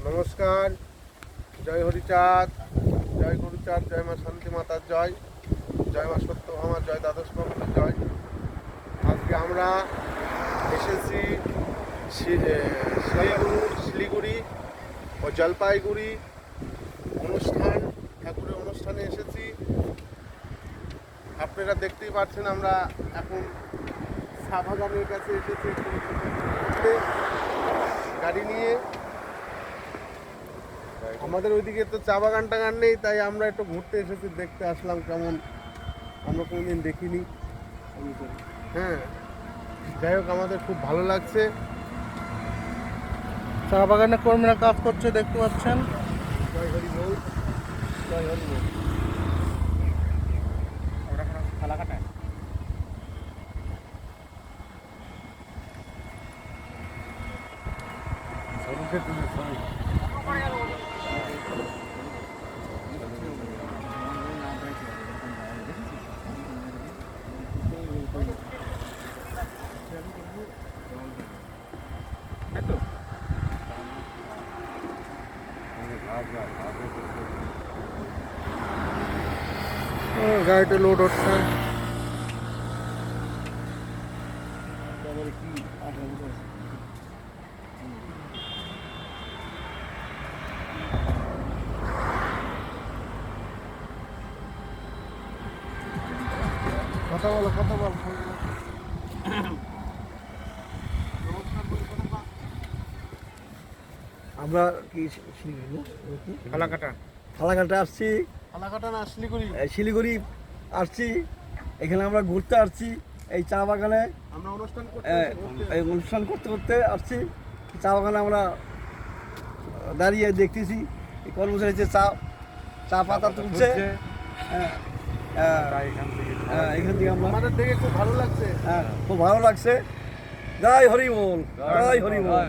নমস্কার, জয় হরিচাঁদ, জয় গুরুচাঁদ, জয় মা শান্তি মাতার জয়, জয় মা সত্যভামার জয়, দ্বাদশ বাবুর জয়। আজকে আমরা এসেছি শিলিগুড়ি ও জলপাইগুড়ি ঠাকুরের অনুষ্ঠানে এসেছি। আপনারা দেখতেই পাচ্ছেন আমরা এখন চা বাগানের কাছে এসেছি গাড়ি নিয়ে। আমাদের ওইদিকে তো চা বাগান টাগান নেই, তাই আমরা একটু ঘুরতে এসেছি, দেখতে আসলাম কেমন, আমরা কোনোদিন দেখিনি। হ্যাঁ, যাই হোক আমাদের খুব ভালো লাগছে। চা বাগানে কর্মীরা কাজ করছে, দেখতে পাচ্ছেন। জয় হরি বল, জয় হরি বল। গাড়িতে লোড হচ্ছে। কথা বলো, কথা বল। আমরা কি ফালাকাটা আসছি, ফালাকাটা না শিলিগুড়ি? শিলিগুড়ি আসছি। এখানে আমরা ঘুরতে আসছি এই চা বাগানে। আমরা এই অনুষ্ঠান করতে করতে আসছি চা বাগানে। আমরা দাঁড়িয়ে দেখতেছি এই কর্মচারী যে চা পাতা তুলছে। এখান থেকে আমাদের দেখে খুব ভালো লাগছে। খুব ভালো লাগছে। জয় হরি বল, জয় হরি বল।